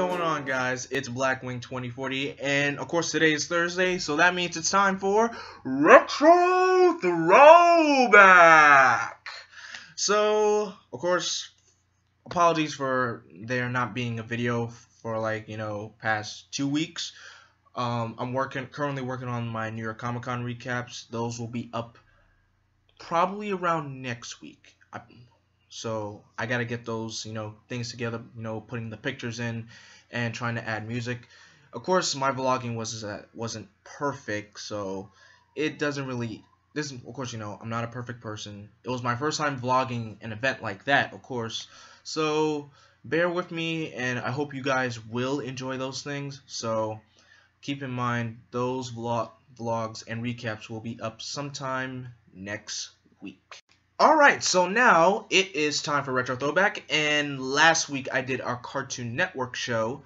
going on, guys? It's Blackwing 2040, and of course today is Thursday, so that means it's time for Retro Throwback. So, of course, apologies for there not being a video for past 2 weeks. I'm currently working on my New York Comic Con recaps. Those will be up probably around next week. So I gotta get those, things together, putting the pictures in and trying to add music. Of course, my vlogging wasn't perfect, so it doesn't really. Of course, I'm not a perfect person. It was my first time vlogging an event like that, of course. So bear with me, and I hope you guys will enjoy those things. So keep in mind those vlogs and recaps will be up sometime next week. Alright, so now it is time for Retro Throwback, and last week I did our Cartoon Network show,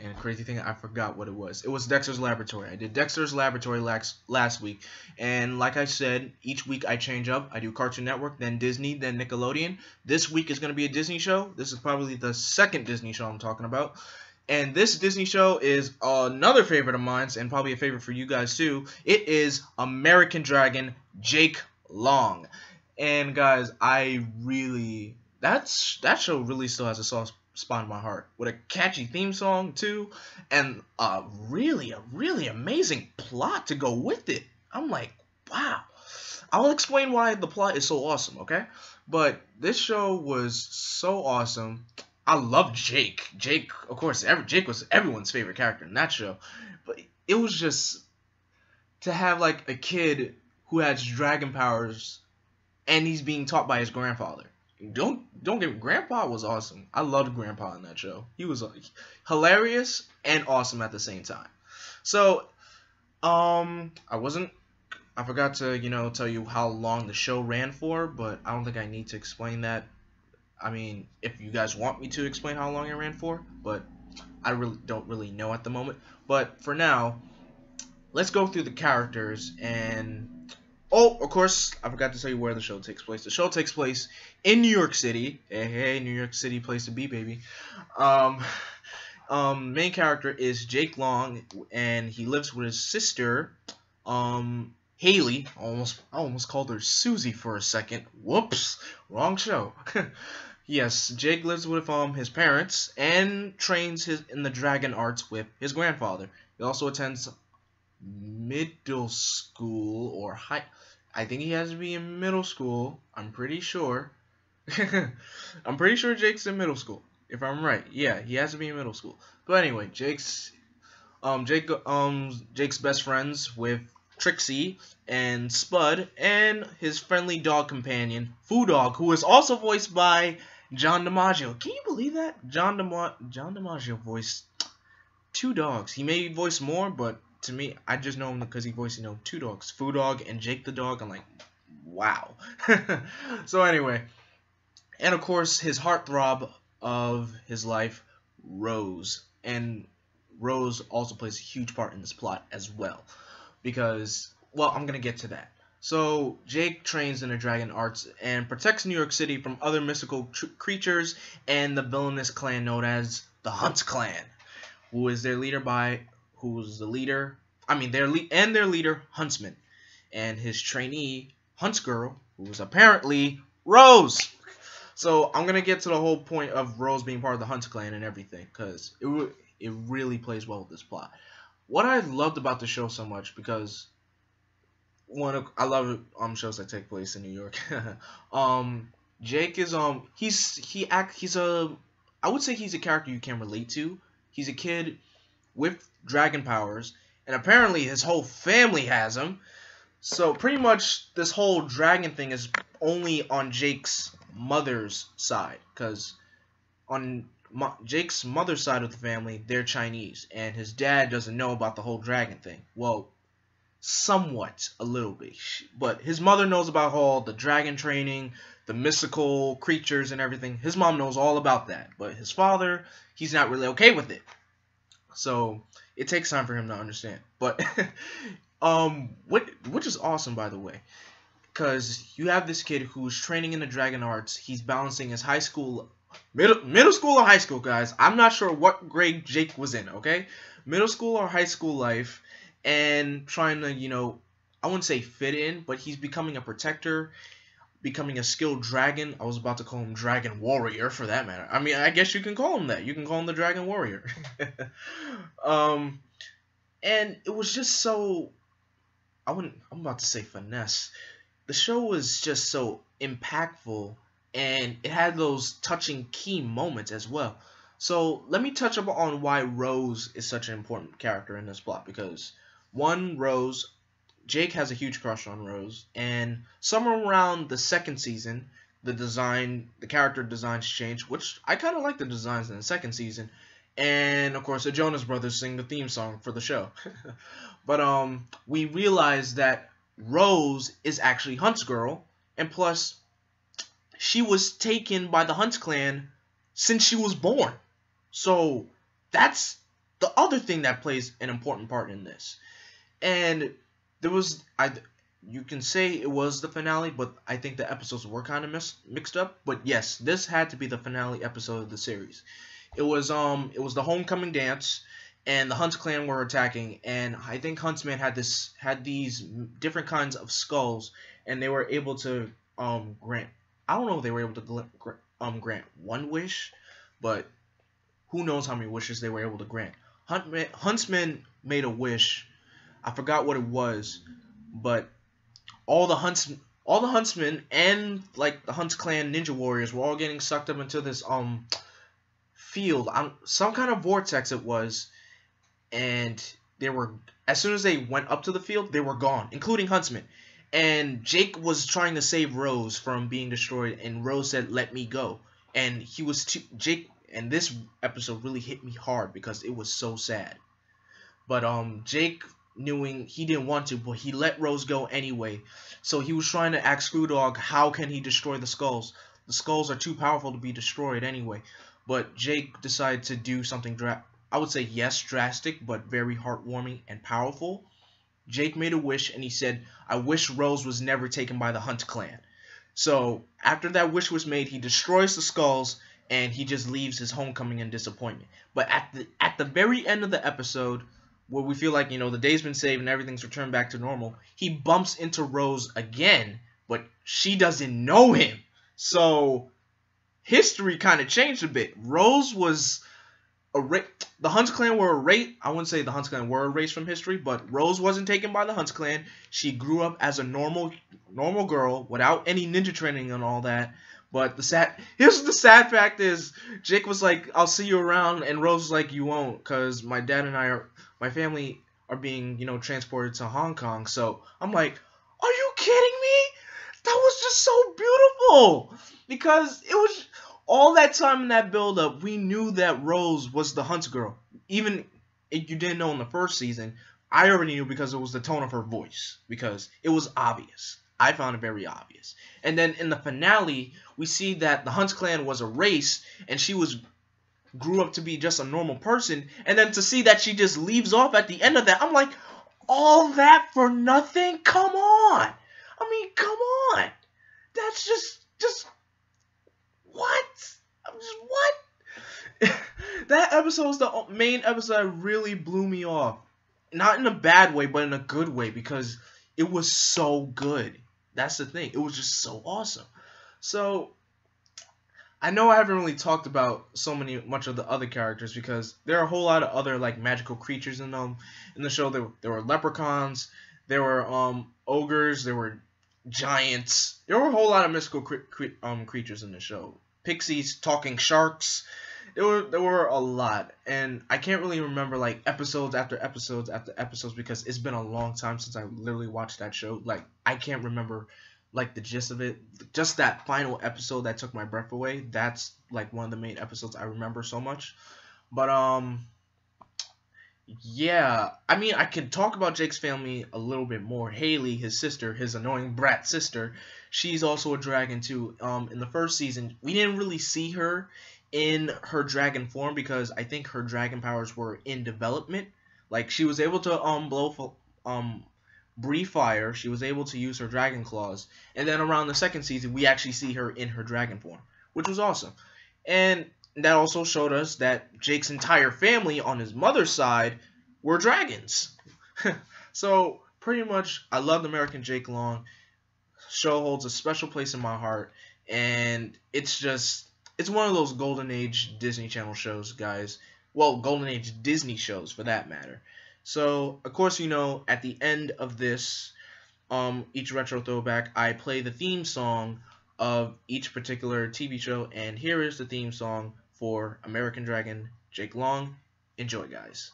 and crazy thing, I forgot what it was. It was Dexter's Laboratory. I did Dexter's Laboratory last week, and like I said, each week I change up. I do Cartoon Network, then Disney, then Nickelodeon. This week is going to be a Disney show. This is probably the second Disney show I'm talking about. And this Disney show is another favorite of mine, and probably a favorite for you guys too. It is American Dragon Jake Long. And guys, that show really still has a soft spot in my heart, with a catchy theme song too, and a really amazing plot to go with it. I'm like, wow. I'll explain why the plot is so awesome, okay? But this show was so awesome. I love Jake. Jake, of course, Jake was everyone's favorite character in that show. But it was just to have like a kid who has dragon powers, and he's being taught by his grandfather. Don't get me, Grandpa was awesome. I loved Grandpa in that show. He was hilarious and awesome at the same time. So, I forgot to, tell you how long the show ran for, but I don't think I need to explain that. I mean, if you guys want me to explain how long it ran for, but I don't really know at the moment. But for now, let's go through the characters and... Oh, of course, I forgot to tell you where the show takes place. The show takes place in New York City. Hey, New York City, place to be, baby. Main character is Jake Long, and he lives with his sister, Haley. I almost called her Susie for a second. Whoops, wrong show. Yes, Jake lives with his parents and trains in the dragon arts with his grandfather. He also attends middle school or high. I think he has to be in middle school. I'm pretty sure. I'm pretty sure Jake's in middle school, if I'm right. Yeah, he has to be in middle school. But anyway, Jake's best friends with Trixie and Spud and his friendly dog companion Foo Dog, who is also voiced by John DiMaggio. Can you believe that? John DiMaggio voiced 2 dogs. He may voice more, but to me, I just know him because he voiced, 2 dogs, Foo Dog and Jake the dog. I'm like, wow. So anyway, and of course, his heartthrob of his life, Rose. And Rose also plays a huge part in this plot as well. Because, well, I'm going to get to that. So, Jake trains in the dragon arts and protects New York City from other mystical creatures and the villainous clan known as the Hunt Clan, their leader, Huntsman, and his trainee, Hunt's Girl, who is apparently Rose. So I'm going to get to the whole point of Rose being part of the Hunt Clan and everything, because it really plays well with this plot. What I loved about the show so much, because I love shows that take place in New York. Jake is I would say he's a character you can relate to. He's a kid with dragon powers, and apparently his whole family has them. So pretty much this whole dragon thing is only on Jake's mother's side, because on Jake's mother's side of the family, they're Chinese, and his dad doesn't know about the whole dragon thing. Well, somewhat, a little bit, but his mother knows about all the dragon training, the mystical creatures and everything. His mom knows all about that, but his father, he's not really okay with it. So it takes time for him to understand. But which is awesome, by the way, because you have this kid who's training in the dragon arts. He's balancing his high school Middle school or high school, guys. I'm not sure what grade Jake was in. Okay, middle school or high school life, and trying to I wouldn't say fit in, but he's becoming a protector, becoming a skilled dragon. I was about to call him Dragon Warrior for that matter. I mean, I guess you can call him that. You can call him the Dragon Warrior. um, and it was just so I'm about to say finesse. The show was just so impactful, and it had those touching key moments as well. So let me touch up on why Rose is such an important character in this plot, because one, Rose, Jake has a huge crush on Rose, and somewhere around the second season, the character designs changed, which I kind of like the designs in the second season, and of course the Jonas Brothers sing the theme song for the show. But we realized that Rose is actually Hunt's girl, and plus she was taken by the Hunt clan since she was born. So that's the other thing that plays an important part in this. And there was you can say it was the finale, but I think the episodes were kind of mixed up. But yes, this had to be the finale episode of the series. It was the homecoming dance, and the Hunt clan were attacking, and I think Huntsman had these different kinds of skulls, and they were able to grant, I don't know if they were able to grant one wish, but who knows how many wishes they were able to grant. Huntsman made a wish. I forgot what it was, but all the huntsmen and like the Hunt clan ninja warriors were all getting sucked up into this field, some kind of vortex it was, and they were, as soon as they went up to the field, they were gone, including Huntsman. And Jake was trying to save Rose from being destroyed, and Rose said, "Let me go." And Jake, and this episode really hit me hard because it was so sad. But Jake, knowing he didn't want to, but he let Rose go anyway. So he was trying to ask Screwdog, how can he destroy the skulls? The skulls are too powerful to be destroyed anyway. But Jake decided to do something I would say yes, drastic, but very heartwarming and powerful. Jake made a wish, and he said, "I wish Rose was never taken by the Hunt clan." So after that wish was made, he destroys the skulls, and he just leaves his homecoming in disappointment. But at the very end of the episode, where we feel like the day's been saved and everything's returned back to normal, he bumps into Rose again, but she doesn't know him. So history kind of changed a bit. Rose was the Hunt clan were erased. I wouldn't say the Hunt clan were erased from history, but Rose wasn't taken by the Hunt clan. She grew up as a normal girl without any ninja training and all that. But here's the sad fact is, Jake was like, "I'll see you around," and Rose was like, "You won't, because my family are being, transported to Hong Kong." So I'm like, are you kidding me? That was just so beautiful, because it was all that time in that build up. We knew that Rose was the Hunt girl. Even if you didn't know in the first season, I already knew because it was the tone of her voice, because it was obvious. I found it very obvious. And then in the finale, we see that the Hunt clan was erased, and she grew up to be just a normal person. And then to see that she just leaves off at the end of that, I'm like, all that for nothing? Come on. I mean, come on. That's just what? What? That episode was the main episode that really blew me off. Not in a bad way, but in a good way, because it was so good. That's the thing. It was just so awesome. So I know I haven't really talked about much of the other characters, because there are a whole lot of other like magical creatures in the show. There were leprechauns, there were ogres, there were giants. There were a whole lot of mystical creatures in the show. Pixies, talking sharks. There were a lot, and I can't really remember like episodes after episodes after episodes, because it's been a long time since I literally watched that show. Like, I can't remember like the gist of it. Just that final episode that took my breath away. That's like one of the main episodes I remember so much. But yeah, I mean, I could talk about Jake's family a little bit more. Haley, his sister, his annoying brat sister, she's also a dragon too. In the first season, we didn't really see her in her dragon form, because I think her dragon powers were in development. Like, she was able to breathe fire. She was able to use her dragon claws, and then around the second season, we actually see her in her dragon form, which was awesome. And that also showed us that Jake's entire family on his mother's side were dragons. So pretty much, I loved American Jake Long. Show holds a special place in my heart, and it's one of those golden age Disney Channel shows, guys. Well, golden age Disney shows for that matter. So of course, at the end of this each retro throwback, I play the theme song of each particular TV show, and here is the theme song for American Dragon Jake Long. Enjoy, guys.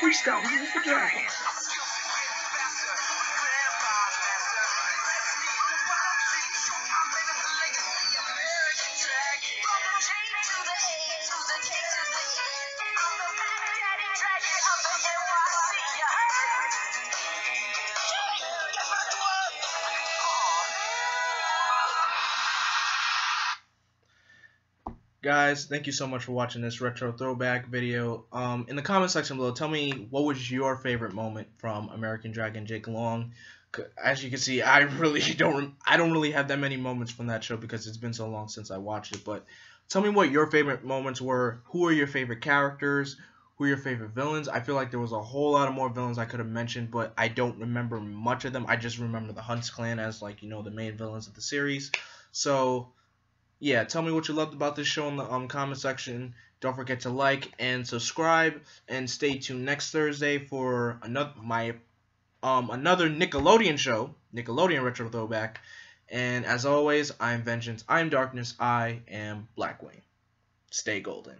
Please go, here's the dragon. Guys, thank you so much for watching this retro throwback video. In the comment section below, tell me what was your favorite moment from American Dragon Jake Long. As you can see, I don't really have that many moments from that show because it's been so long since I watched it. But tell me what your favorite moments were. Who are your favorite characters? Who are your favorite villains? I feel like there was a whole lot of more villains I could have mentioned, but I don't remember much of them. I just remember the Hunts clan as the main villains of the series. So yeah, tell me what you loved about this show in the comment section. Don't forget to like and subscribe, and stay tuned next Thursday for another Nickelodeon show, Nickelodeon Retro Throwback. And as always, I'm Vengeance, I'm Darkness, I am Blackwing. Stay golden.